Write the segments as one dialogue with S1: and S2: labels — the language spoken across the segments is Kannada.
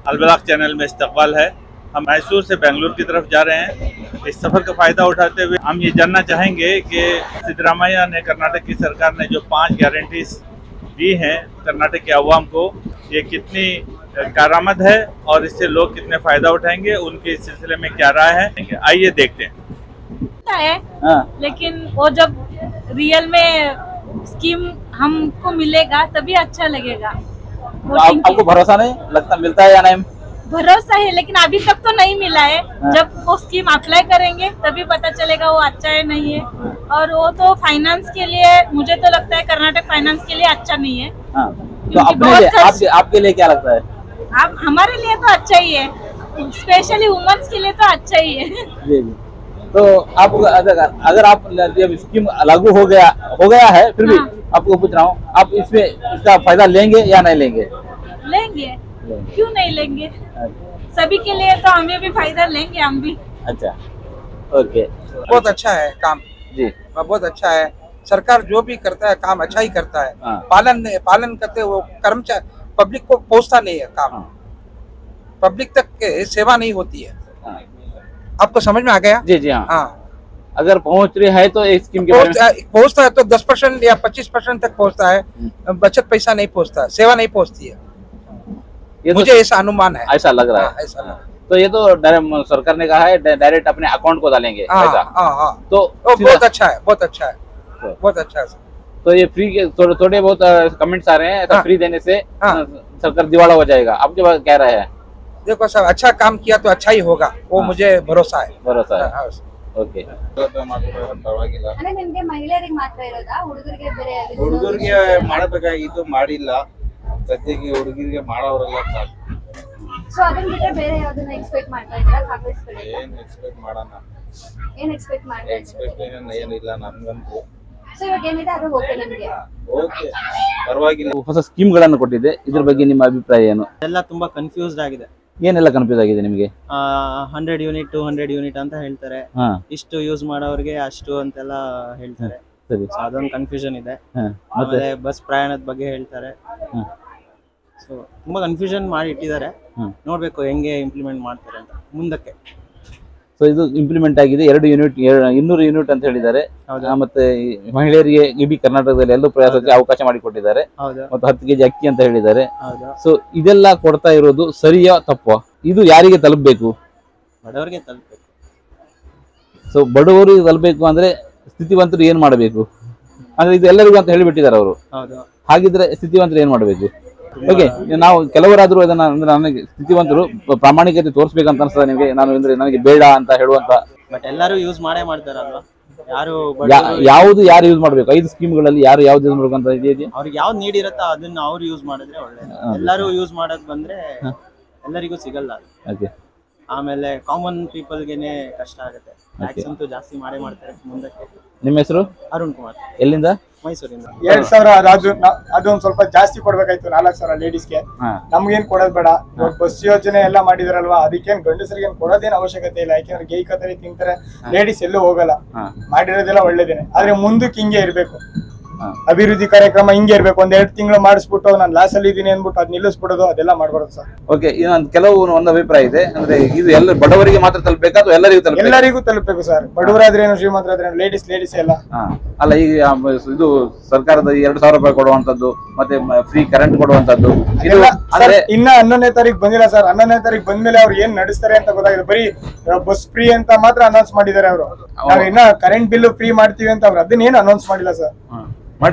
S1: अलबलाग चैनल में इस्तकबाल है। हम मैसूर से बेंगलुरु की तरफ जा रहे हैं। इस सफ़र का फ़ायदा उठाते हुए हम ये जानना चाहेंगे कि सिद्धरामैया ने, कर्नाटक की सरकार ने जो 5 गारंटीज दी हैं कर्नाटक के अवाम को, ये कितनी कारामद है और इससे लोग कितने फ़ायदा उठाएंगे, उनके इस सिलसिले में क्या राय है, आइए देखते हैं।
S2: लेकिन वो जब रियल में स्कीम हमको मिलेगा तभी अच्छा लगेगा।
S3: आपको भरोसा नहीं लगता मिलता है या नहीं?
S2: भरोसा है, लेकिन अभी तक तो नहीं मिला है। जब वो स्कीम अप्लाई करेंगे तभी पता चलेगा वो अच्छा है नहीं है। और वो तो फाइनेंस के लिए, मुझे तो लगता है कर्नाटक फाइनेंस के लिए अच्छा नहीं है।
S3: तो अपने लिए, आपके लिए क्या लगता है?
S2: आप हमारे लिए तो अच्छा ही है, स्पेशली वुमेन्स के लिए तो अच्छा ही है।
S3: जी जी। तो आप अगर आप जब स्कीम लागू हो गया है, फिर भी आपको पूछ रहा हूँ, आप इसका फायदा लेंगे या नहीं लेंगे?
S2: लेंगे, क्यों नहीं लेंगे? सभी के लिए तो हमें भी फायदा लेंगे हम भी।
S3: अच्छा, ओके।
S4: बहुत अच्छा है काम
S3: जी,
S4: बहुत अच्छा है। सरकार जो भी करता है काम अच्छा ही करता है। पालन करते वो कर्मचारी पब्लिक को पहुंचता नहीं है काम। पब्लिक तक सेवा नहीं होती है। आपको समझ में आ गया?
S3: जी जी। हाँ, अगर पहुंच रही है तो एक स्कीम के
S4: पहुंचता है तो 10% या 25% तक पहुंचता है। बचत पैसा नहीं पहुंचता, सेवा नहीं पहुंचती है। मुझे ऐसा अनुमान है,
S3: ऐसा लग रहा है।
S4: ऐसा लग रहा है।
S3: तो ये तो सरकार ने कहा है डायरेक्ट अपने अकाउंट को डालेंगे पैसा। तो
S4: बहुत अच्छा है, बहुत अच्छा है, बहुत अच्छा है।
S3: तो ये फ्री के थोड़े बहुत कमेंट्स आ रहे हैं, ऐसा फ्री देने से सरकार दिवाला हो जाएगा, आप जो कह रहे हैं?
S4: देखो सर, अच्छा काम किया तो अच्छा ही होगा, वो मुझे भरोसा है।
S3: ಓಕೆ
S5: ನಿಮಗೆ ಮಹಿಳೆಯರಿಗೆ ಮಾತ್ರ ಇರೋದಾ, ಹುಡುಗರಿಗೆ ಬೇರೆ?
S6: ಹುಡುಗರಿಗೆ ಮಾಡಬೇಕಾಗಿತ್ತು, ಮಾಡಿಲ್ಲ. ಸದ್ಯಕ್ಕೆ ಹುಡುಗರಿಗೆ ಮಾಡೋರೆಲ್ಲ ಸಾಕು.
S5: ಸೊ ಅದನ್ನ ಬಿಟ್ಟರೆ ಬೇರೆ ಯಾವ್ದನ್ನ ಎಕ್ಸ್ಪೆಕ್ಟ್ ಮಾಡ್ತಾ ಇದ್ದೀರಾ ಕಾಂಗ್ರೆಸ್ ಕಡೆಯಿಂದ?
S6: ಏನ್ ಎಕ್ಸ್ಪೆಕ್ಟ್ ಮಾಡೋಣ?
S5: ಏನ್ ಎಕ್ಸ್ಪೆಕ್ಟ್ ಮಾಡ್ತಾ
S6: ಎಕ್ಸ್ಪೆಕ್ಟೇಷನ್ ಏನಿಲ್ಲ ನಮ್ಗಂತೂ.
S5: ಸೊ ಇವಾಗ ಏನಿದೆ ಅದು ಓಕೆ ನಿಮಗೆ?
S6: ಓಕೆ, ಪರವಾಗಿಲ್ಲ.
S3: ಹೊಸ ಸ್ಕೀಮ್ಗಳನ್ನು ಕೊಟ್ಟಿದೆ, ಇದ್ರ ಬಗ್ಗೆ ನಿಮ್ಮ ಅಭಿಪ್ರಾಯ ಏನು?
S7: ಎಲ್ಲ ತುಂಬಾ ಕನ್ಫ್ಯೂಸ್ಡ್ ಆಗಿದೆ.
S3: ಏನೆಲ್ಲ ಕನ್ಫ್ಯೂಸ್ ಆಗಿದೆ ನಿಮಗೆ?
S7: 100 ಯೂನಿಟ್ 200 ಯೂನಿಟ್ ಅಂತ ಹೇಳ್ತಾರೆ, ಇಷ್ಟು ಯೂಸ್ ಮಾಡೋರಿಗೆ ಅಷ್ಟು ಅಂತೆಲ್ಲ ಹೇಳ್ತಾರೆ. ಅದೊಂದು ಕನ್ಫ್ಯೂಷನ್ ಇದೆ. ಆಮೇಲೆ ಬಸ್ ಪ್ರಯಾಣದ ಬಗ್ಗೆ ಹೇಳ್ತಾರೆ. ಸೊ ತುಂಬಾ ಕನ್ಫ್ಯೂಷನ್ ಮಾಡಿ ಇಟ್ಟಿದ್ದಾರೆ. ನೋಡ್ಬೇಕು ಹೆಂಗೆ ಇಂಪ್ಲಿಮೆಂಟ್ ಮಾಡ್ತಾರೆ ಅಂತ ಮುಂದಕ್ಕೆ.
S3: ಸೊ ಇದು ಇಂಪ್ಲಿಮೆಂಟ್ ಆಗಿದೆ, 200 ಯೂನಿಟ್ ಅಂತ ಹೇಳಿದ್ದಾರೆ. ಮತ್ತೆ ಮಹಿಳೆಯರಿಗೆ ಇಡೀ ಕರ್ನಾಟಕದಲ್ಲಿ ಎಲ್ಲೂ ಪ್ರಯಾಸಕ್ಕೆ ಅವಕಾಶ ಮಾಡಿಕೊಟ್ಟಿದ್ದಾರೆ. ಮತ್ತು 10 kg ಅಕ್ಕಿ ಅಂತ ಹೇಳಿದ್ದಾರೆ. ಸೊ ಇದೆಲ್ಲ ಕೊಡ್ತಾ ಇರೋದು ಸರಿಯಾ ತಪ್ಪಾ? ಇದು ಯಾರಿಗೆ ತಲುಪಬೇಕು?
S7: ಬಡವರಿಗೆ ತಲುಪಬೇಕು.
S3: ಸೊ ಬಡವರಿಗೆ ತಲುಪಬೇಕು ಅಂದ್ರೆ ಸ್ಥಿತಿವಂತರು ಏನ್ ಮಾಡಬೇಕು? ಅಂದ್ರೆ ಇದು ಎಲ್ಲರಿಗೂ ಅಂತ ಹೇಳಿಬಿಟ್ಟಿದ್ದಾರೆ ಅವರು. ಹಾಗಿದ್ರೆ ಸ್ಥಿತಿವಂತರು ಏನ್ ಮಾಡಬೇಕು? ಓಕೆ, ನಾವು ಕೆಲವರಾದ್ರೂ ಅದನ್ನ ಅಂದ್ರೆ ನನಗೆ ಸ್ಥಿತಿವಂತರು ಪ್ರಾಮಾಣಿಕತೆ ತೋರಿಸ್ಬೇಕಂತ ಅನ್ಸ್ತದೆ ನಿಮಗೆ? ನಾನು ಅಂದ್ರೆ ನನಗೆ ಬೇಡ ಅಂತ ಹೇಳುವಂತ.
S7: ಬಟ್ ಎಲ್ಲರೂ ಯೂಸ್ ಮಾಡೇ ಮಾಡ್ತಾರಲ್ವಾ?
S3: ಯಾರು ಯೂಸ್ ಮಾಡ್ಬೇಕು? 5 ಸ್ಕೀಮ್ಗಳಲ್ಲಿ ಯಾರು ಯಾವ್ದು ಯೂಸ್ ಮಾಡ್ಬೇಕು ಅಂತ ಇದೆಯಾ?
S7: ಅವ್ರಿಗೆ ಯಾವ್ದು ನೀಡ್ ಇರುತ್ತೋ ಅದನ್ನ ಅವ್ರು ಯೂಸ್ ಮಾಡಿದ್ರೆ ಒಳ್ಳೇದು. ಎಲ್ಲರೂ ಯೂಸ್ ಮಾಡೋದ್ ಬಂದ್ರೆ ಎಲ್ಲರಿಗೂ ಸಿಗಲ್ಲ. ಆಮೇಲೆ ಕಾಮನ್ ಪೀಪಲ್ಗೆನೆ ಕಷ್ಟ ಆಗುತ್ತೆ. ಟ್ಯಾಕ್ಸ್ ಅಂತೂ ಜಾಸ್ತಿ ಮಾಡೇ ಮಾಡ್ತಾರೆ ಮುಂದಕ್ಕೆ.
S3: ನಿಮ್ಮ ಹೆಸರು?
S7: ಅರುಣ್ ಕುಮಾರ್.
S3: ಎಲ್ಲಿಂದ?
S7: ಮೈಸೂರಿಂದ.
S8: 2000 ಅದೊಂದ್ ಸ್ವಲ್ಪ ಜಾಸ್ತಿ ಕೊಡ್ಬೇಕಾಯ್ತು, 4000 ಲೇಡೀಸ್ಗೆ. ನಮ್ಗೇನ್ ಕೊಡೋದ್ ಬೇಡ. ಬಸ್ ಯೋಜನೆ ಎಲ್ಲ ಮಾಡಿದಾರಲ್ವಾ, ಅದಕ್ಕೇನ್ ಗಂಡಸರಿಗೆ ಕೊಡೋದೇನ್ ಅವಶ್ಯಕತೆ ಇಲ್ಲ. ಯಾಕೆಂದ್ರೆ ಗೈಕತರಿ ತಿಂತಾರೆ, ಲೇಡೀಸ್ ಎಲ್ಲೂ ಹೋಗಲ್ಲ. ಮಾಡಿರೋದೆಲ್ಲ ಒಳ್ಳೇದೇನೆ, ಆದ್ರೆ ಮುಂದಕ್ಕೆ ಹಿಂಗೆ ಇರ್ಬೇಕು. ಅಭಿವೃದ್ಧಿ ಕಾರ್ಯಕ್ರಮ ಹಿಂಗೆ ಇರ್ಬೇಕು. 1-2 ತಿಂಗಳು ಮಾಡಿಸ್ಬಿಟ್ಟು ನಾನು ಲಾಸ್ ಅಲ್ಲಿ ಇದೀನಿ ಅಂದ್ಬಿಟ್ಟು ಅದ್ ನಿಲ್ಲಿಸ್ಬಿಡೋದು, ಅದೆಲ್ಲ ಮಾಡ್ಬಾರ್ದು ಸರ್.
S3: ಓಕೆ, ಕೆಲವು ಒಂದು ಅಭಿಪ್ರಾಯ ಇದೆ, ಅಂದ್ರೆ ಇದು ಎಲ್ಲ ಬಡವರಿಗೆ ಮಾತ್ರ ತಲುಪಬೇಕಾ ಅಥವಾ ಎಲ್ಲರಿಗೂ
S8: ತಲುಪಬೇಕು ಸರ್? ಬಡವರಾದ್ರೇನು ಶ್ರೀಮಂತರಾದ್ರೇನು ಲೇಡೀಸ್ ಎಲ್ಲ
S3: ಅಲ್ಲ. ಈಗ ಇದು ಸರ್ಕಾರದ 2000 ರೂಪಾಯಿ ಕೊಡುವಂತದ್ದು, ಮತ್ತೆ ಫ್ರೀ ಕರೆಂಟ್ ಕೊಡುವಂತದ್ದು,
S8: ಇನ್ನ 11ನೇ ತಾರೀಕು ಬಂದಿಲ್ಲ ಸರ್. 11ನೇ ತಾರೀಕು ಬಂದ್ಮೇಲೆ ಅವ್ರು ಏನ್ ನಡೆಸ್ತಾರೆ ಅಂತ ಗೊತ್ತಾಗಿದೆ. ಬರೀ ಬಸ್ ಫ್ರೀ ಅಂತ ಮಾತ್ರ ಅನೌನ್ಸ್ ಮಾಡಿದ್ದಾರೆ ಅವರು. ನಾವ್ ಇನ್ನ ಕರೆಂಟ್ ಬಿಲ್ ಫ್ರೀ ಮಾಡ್ತೀವಿ ಅಂತ ಅವ್ರು ಅದನ್ನೇನು ಅನೌನ್ಸ್ ಮಾಡಿಲ್ಲ ಸರ್.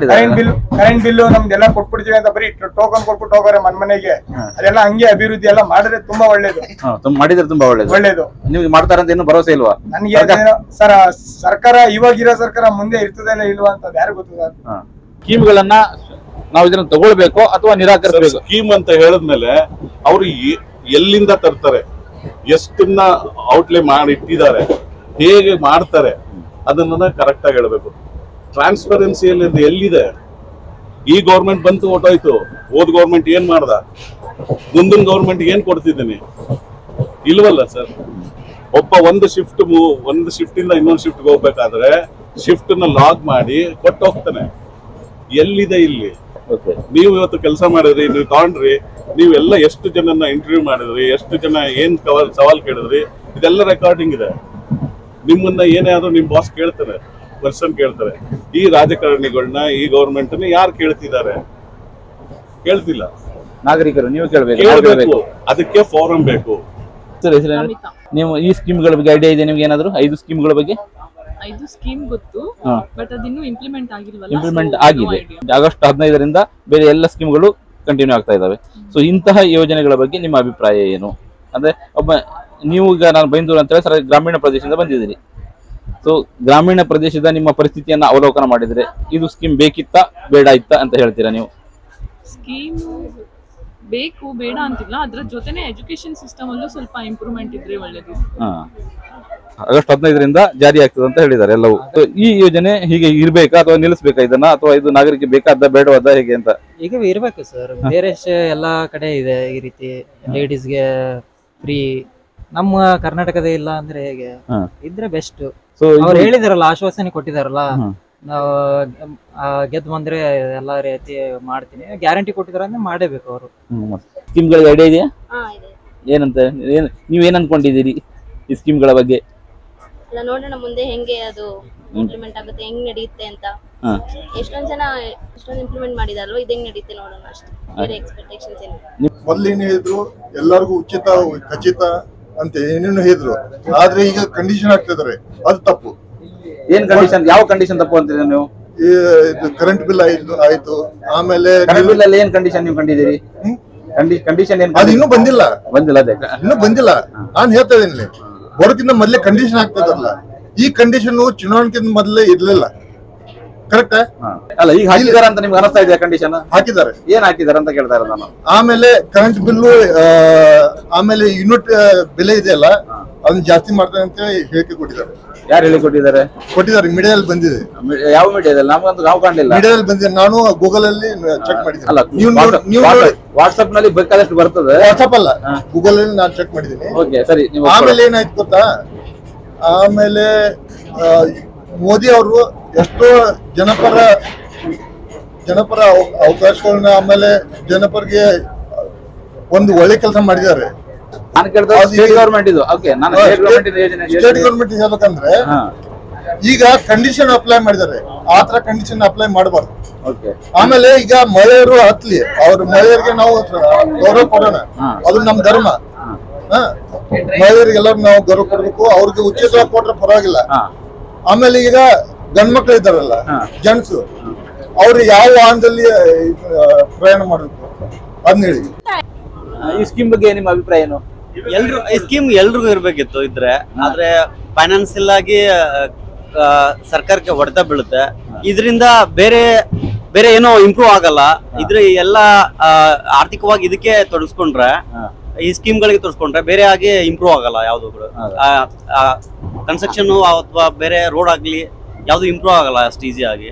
S8: ಕರೆಂಟ್ ಬಿಲ್ ನಮ್ದೆಲ್ಲ ಕೊಟ್ಬಿಡ್ತೀವಿ ಅಂತ ಬರೀ ಟೋಕನ್ ಕೊಟ್ಬಿಟ್ಟು ಹೋಗೋರೆ ಮನೆಗೆ. ಅದೆಲ್ಲ ಹಂಗೆ ಅಭಿವೃದ್ಧಿ ಎಲ್ಲ ಮಾಡಿದ್ರೆ ತುಂಬಾ ಒಳ್ಳೇದು.
S3: ಮಾಡಿದ್ರೆ ತುಂಬಾ ಒಳ್ಳೇದು. ನೀವು ಮಾಡ್ತಾರಂತ ಏನು ಭರವಸೆ ಇಲ್ವಾ
S8: ನನ್ಗೆ ಸರ್? ಸರ್ಕಾರ ಇವಾಗಿರೋ ಸರ್ಕಾರ ಮುಂದೆ ಇರ್ತದೆ ಇಲ್ವಾ ಅಂತ ಯಾರು ಗೊತ್ತು ಸರ್?
S3: ಸ್ಕೀಮ್ಗಳನ್ನ ನಾವು ಇದನ್ನ ತಗೊಳ್ಬೇಕು ಅಥವಾ ನಿರಾಕರಿಸಬೇಕು?
S9: ಸ್ಕೀಮ್ ಅಂತ ಹೇಳಿದ್ಮೇಲೆ ಅವರು ಎಲ್ಲಿಂದ ತರ್ತಾರೆ, ಎಷ್ಟನ್ನ ಔಟ್ಲೇ ಮಾಡಿ ಇಟ್ಟಿದ್ದಾರೆ, ಹೇಗೆ ಮಾಡ್ತಾರೆ ಅದನ್ನ ಕರೆಕ್ಟ್ ಆಗಿ ಹೇಳ್ಬೇಕು. ಟ್ರಾನ್ಸ್ಪರೆನ್ಸಿಯಲ್ಲಿ ಎಲ್ಲಿದೆ? ಈ ಗೌರ್ಮೆಂಟ್ ಬಂತು ಹೊಟ್ಟೋಯ್ತು, ಹೋದ್ ಗೌರ್ಮೆಂಟ್ ಏನ್ ಮಾಡ್ದ, ಮುಂದಿನ ಗೌರ್ಮೆಂಟ್ ಏನ್ ಕೊಡ್ತಿದ್ದೀನಿ? ಇಲ್ವಲ್ಲ ಸರ್. ಒಂದು ಶಿಫ್ಟ್ ಇಂದ ಇನ್ನೊಂದು ಶಿಫ್ಟ್ ಹೋಗ್ಬೇಕಾದ್ರೆ ಶಿಫ್ಟ್ ನ ಲಾಗ್ ಮಾಡಿ ಕೊಟ್ಟು ಹೋಗ್ತಾನೆ. ಎಲ್ಲಿದೆ ಇಲ್ಲಿ? ನೀವು ಇವತ್ತು ಕೆಲಸ ಮಾಡಿದ್ರಿ, ನೀವು ತಗೊಂಡ್ರಿ, ನೀವೆಲ್ಲ ಎಷ್ಟು ಜನನ್ನ ಇಂಟರ್ವ್ಯೂ ಮಾಡಿದ್ರಿ, ಎಷ್ಟು ಜನ ಏನ್ ಸವಾಲ್ ಕೇಳಿದ್ರಿ, ಇದೆಲ್ಲ ರೆಕಾರ್ಡಿಂಗ್ ಇದೆ. ನಿಮ್ಮನ್ನ ಏನೇ ಆದ್ರೂ ನಿಮ್ ಬಾಸ್ ಕೇಳ್ತಾರೆ, ಪರ್ಸನ್ ಕೇಳ್ತಾರೆ. ಈ ರಾಜಕಾರಣಿಗಳನ್ನ, ಈ ಗೌರ್ಮೆಂಟ್ ಯಾರು ಕೇಳ್ತಿದ್ದಾರೆ? ಕೇಳ್ತಿಲ್ಲ.
S3: ನಾಗರಿಕರು ನೀವು
S9: ಕೇಳಬೇಕು, ಅದಕ್ಕೆ ಫೋರಂ ಬೇಕು.
S3: ನೀವು ಈ ಸ್ಕೀಮ್ಗಳ ಬಗ್ಗೆ ಐಡಿಯಾ ಇದೆ ನಿಮ್ಗೆ? ಏನಾದ್ರು 5 ಸ್ಕೀಮ್ಗಳ ಬಗ್ಗೆ?
S10: 5 ಸ್ಕೀಮ್ ಗೊತ್ತು, ಬಟ್ ಅದಿನ್ನೂ ಇಂಪ್ಲಿಮೆಂಟ್ ಆಗಿಲ್ವಲ್ಲ.
S3: ಇಂಪ್ಲಿಮೆಂಟ್ ಆಗಿದೆ. ಆಗಸ್ಟ್ 15ರಿಂದ ಬೇರೆ ಎಲ್ಲ ಸ್ಕೀಮ್ಗಳು ಕಂಟಿನ್ಯೂ ಆಗ್ತಾ ಇದಾವೆ. ಸೊ ಇಂತಹ ಯೋಜನೆಗಳ ಬಗ್ಗೆ ನಿಮ್ಮ ಅಭಿಪ್ರಾಯ ಏನು? ಅಂದ್ರೆ ನೀವು ಈಗ ನಾನು ಬೈಂದೂರು ಅಂತ ಹೇಳಿ ಗ್ರಾಮೀಣ ಪ್ರದೇಶದಿಂದ ಬಂದಿದ್ದೀರಿ. ಸೊ ಗ್ರಾಮೀಣ ಪ್ರದೇಶದ ನಿಮ್ಮ ಪರಿಸ್ಥಿತಿಯನ್ನ ಅವಲೋಕನ ಮಾಡಿದ್ರೆ ಇದು ಸ್ಕೀಮ್ ಬೇಕಿತ್ತಾ ಬೇಡ ಇತ್ತಾ ಅಂತ ಹೇಳ್ತೀರಾ ನೀವು?
S10: ಸ್ಕೀಮ್ ಬೇಕು ಬೇಡ ಅಂತಿಲ್ಲ, ಅದ್ರ ಜೊತೆನೆ ಎಜುಕೇಶನ್ ಸಿಸ್ಟಮ್ ಅಲ್ಲೂ ಸ್ವಲ್ಪ ಇಂಪ್ರೂವ್ಮೆಂಟ್ ಇದ್ರೆ ಒಳ್ಳೇದು.
S3: ಆಗಸ್ಟ್ 15ರಿಂದ ಜಾರಿ ಆಗ್ತದೆ ಅಂತ ಹೇಳಿದ್ದಾರೆ ಎಲ್ಲವೂ. ಈ ಯೋಜನೆ ಹೀಗೆ ಇರ್ಬೇಕಾ ಅಥವಾ ನಿಲ್ಲಿಸಬೇಕಾ ಇದನ್ನ, ಅಥವಾ ಇದು ನಾಗರಿಕ ಬೇಕಾದ ಬೇಡವಾದ ಹೇಗೆ ಅಂತ?
S11: ಈಗ ಇರ್ಬೇಕು ಸರ್, ಬೇರೆ ಎಲ್ಲಾ ಕಡೆ ಇದೆ ಈ ರೀತಿ ಲೇಡೀಸ್ಗೆ ಫ್ರೀ. ನಮ್ಮ ಕರ್ನಾಟಕದ ಇಲ್ಲ ಅಂದ್ರೆ ಹೇಗೆ? ಇದ್ರೆ ಬೆಸ್ಟ್. ಅವ್ರು ಹೇಳಿದಾರಲ್ಲ, ಆಶ್ವಾಸನೆ ಕೊಟ್ಟಿದಾರಲ್ಲ, ನಾವು ಗೆದ್ದು ಬಂದ್ರೆ ಎಲ್ಲಾ ರೀತಿ ಮಾಡ್ತೀನಿ, ಗ್ಯಾರಂಟಿ ಕೊಟ್ಟಿದಾರ ಅಂದ್ರೆ ಮಾಡೇಬೇಕು ಅವರು.
S3: ಸ್ಕೀಮ್ಗಳಿಗೆ ಐಡಿಯಾ ಇದೆಯಾ? ಏನಂತ ನೀವ್ ಏನ್ ಅನ್ಕೊಂಡಿದ್ದೀರಿ ಈ ಸ್ಕೀಮ್ಗಳ ಬಗ್ಗೆ?
S12: ನೋಡೋಣ ಮುಂದೆ ಹೆಂಗೆ ಅದು ಇಂಪ್ಲಿಮೆಂಟ್ ಆಗುತ್ತೆ, ಹೆಂಗ್ ನಡೆಯುತ್ತೆ ಅಂತ. ಎಷ್ಟೊಂದು ಇಂಪ್ಲಿಮೆಂಟ್ ಮಾಡಿದಾರಲ್ವ, ಇದು ಹೆಂಗ್ ನಡೆಯುತ್ತೆ ನೋಡೋಣ ಅಷ್ಟೇ. ಬೇರೆ ಎಕ್ಸ್ಪೆಕ್ಟೇಷನ್ಸ್ ಏನು?
S13: ಮೊದಲೇನು ಹೇಳಿದ್ರು ಎಲ್ಲರಿಗೂ ಉಚಿತ ಖಚಿತ ಅಂತ ಏನೇನು ಹೇಳಿದ್ರು, ಆದ್ರೆ ಈಗ ಕಂಡೀಷನ್ ಆಗ್ತಿದ್ದಾರೆ, ಅದು ತಪ್ಪು.
S3: ಏನ್ ಕಂಡೀಷನ್? ಯಾವ ಕಂಡೀಷನ್ ತಪ್ಪು ಅಂತೀರಿ ನೀವು?
S13: ಕರೆಂಟ್ ಬಿಲ್ ಆಯ್ತು, ಆಮೇಲೆ
S3: ಬಿಲ್ ಅಲ್ಲಿ ಏನ್ ಕಂಡೀಷನ್ ನೀವು ಕಂಡಿದ್ದೀರಿ? ಕಂಡೀಷನ್ ಏನ್?
S13: ಅದು ಇನ್ನೂ ಬಂದಿಲ್ಲ.
S3: ಅದೇ
S13: ಇನ್ನೂ ಬಂದಿಲ್ಲ. ನಾನು ಹೇಳ್ತಾ ಇದ್ದೀನಿ, ಬರೋಕ್ಕಿಂತ ಮೊದಲೇ ಕಂಡೀಷನ್ ಆಗ್ತದಲ್ಲ. ಈ ಕಂಡೀಷನ್ ಚುನಾವಣೆಗಿಂತ ಮೊದಲೇ ಇರ್ಲಿಲ್ಲ. ಕರೆಕ್ಟ್
S3: ಅಲ್ಲ, ಈಗ ಹಾಕಿದಾರ ಅಂತ ನಿಮ್ಗೆ ಅನಿಸ್ತಾ ಇದೆಯಾ? ಕಂಡೀಷನ್
S13: ಹಾಕಿದ್ದಾರೆ.
S3: ಏನ್ ಹಾಕಿದಾರೆ ಅಂತ ಕೇಳ್ತಾ ಇರೋದು ನಾನು.
S13: ಆಮೇಲೆ ಕರೆಂಟ್ ಬಿಲ್ಲು, ಆಮೇಲೆ ಯೂನಿಟ್ ಬೆಲೆ ಇದೆಯಲ್ಲ ಅದನ್ನ ಜಾಸ್ತಿ ಮಾಡ್ತಾರೆ ಅಂತ ಹೇಳಿಕೆ ಕೊಟ್ಟಿದ್ದಾರೆ.
S3: ಯಾರು ಹೇಳಿ ಕೊಟ್ಟಿದ್ದಾರೆ?
S13: ಮೀಡಿಯಾದಲ್ಲಿ ಬಂದಿದೆ.
S3: ಯಾವ ಮೀಡಿಯಾದಲ್ಲಿ? ನಮ್ಗಂತೂ ನಾವು ಕಾಣಲಿಲ್ಲ.
S13: ಮೀಡಿಯಾದಲ್ಲಿ ಬಂದಿದೆ, ನಾನು ಗೂಗಲ್ ಅಲ್ಲಿ ಚೆಕ್ ಮಾಡಿದ್ದೀನಿ.
S3: ಅಲ್ಲ, ನೀವು ವಾಟ್ಸ್ಆಪ್ ನಲ್ಲಿ ಬೇಕಾದಷ್ಟು ಬರ್ತದೆ.
S13: ವಾಟ್ಸ್ಆಪ್ ಅಲ್ಲ, ಗೂಗಲ್ ಅಲ್ಲಿ ನಾನು ಚೆಕ್ ಮಾಡಿದ್ದೀನಿ.
S3: ಓಕೆ ಸರಿ.
S13: ಆಮೇಲೆ ಏನಾಯ್ತು ಗೊತ್ತಾ, ಆಮೇಲೆ ಮೋದಿ ಅವರು ಎಷ್ಟೋ ಜನಪರ ಅವಕಾಶಗಳನ್ನ, ಆಮೇಲೆ ಜನಪರಿಗೆ ಒಂದು ಒಳ್ಳೆ ಕೆಲಸ ಮಾಡಿದ್ದಾರೆ.
S3: ನಾನು ಕೇಳ್ತಾ ಸ್ಟೇಟ್ ಗವರ್ಮೆಂಟ್ ಇದು. ಓಕೆ, ನಾನು
S13: ಸ್ಟೇಟ್ ಗವರ್ಮೆಂಟ್ ಹೇಳ್ಬೇಕಂದ್ರೆ ಈಗ ಕಂಡೀಷನ್ ಅಪ್ಲೈ ಮಾಡಿದ್ದಾರೆ, ಆತರ ಕಂಡೀಷನ್ ಅಪ್ಲೈ ಮಾಡಬಾರ್ದು. ಆಮೇಲೆ ಈಗ ಮಹಿಳೆಯರು ಹತ್ಲಿ, ಅವ್ರ ಮಹಿಳೆಯರಿಗೆ ನಾವು ಗೌರವ ಕೊಡೋಣ, ಅದು ನಮ್ ಧರ್ಮ. ಮಹಿಳೆಯರಿಗೆಲ್ಲರೂ ನಾವು ಗೌರವ ಕೊಡ್ಬೇಕು, ಅವ್ರಿಗೆ ಉಚಿತವಾಗಿ ಕೊಟ್ರೆ ಪರವಾಗಿಲ್ಲ. ಆಮೇಲೆ ಈಗ ಗಂಡ್ಮಕ್ಳು ಇದ್ದಾರಲ್ಲ, ಜೆಂಟ್ಸ್, ಅವ್ರು ಯಾವ ವಾಹನದಲ್ಲಿ ಪ್ರಯಾಣ ಮಾಡಬೇಕು ಅದನ್ನ ಹೇಳಿ.
S3: ಈ ಸ್ಕೀಮ್ ಬಗ್ಗೆ ನಿಮ್ಮ ಅಭಿಪ್ರಾಯ ಏನು?
S14: ಈ ಸ್ಕೀಮ್ ಎಲ್ರಿಗೂ ಇರ್ಬೇಕಿತ್ತು ಇದ್ರೆ, ಆದ್ರೆ ಫೈನಾನ್ಸಿಯಲ್ ಆಗಿ ಸರ್ಕಾರಕ್ಕೆ ಹೊಡೆತ ಬೀಳುತ್ತೆ. ಇದರಿಂದ ಬೇರೆ ಏನೋ ಇಂಪ್ರೂವ್ ಆಗಲ್ಲ. ಇದ್ರ ಎಲ್ಲ ಆರ್ಥಿಕವಾಗಿ ಇದಕ್ಕೆ ತೊಡಸ್ಕೊಂಡ್ರೆ, ಈ ಸ್ಕೀಮ್ ಗಳಿಗೆ ತೊಡಸ್ಕೊಂಡ್ರೆ ಬೇರೆ ಆಗಿ ಇಂಪ್ರೂವ್ ಆಗಲ್ಲ ಯಾವ್ದು ಕೂಡ. ಕನ್ಸ್ಟ್ರಕ್ಷನ್ ಅಥವಾ ಬೇರೆ ರೋಡ್ ಆಗ್ಲಿ ಯಾವ್ದು ಇಂಪ್ರೂವ್ ಆಗಲ್ಲ ಅಷ್ಟು ಈಸಿ ಆಗಿ.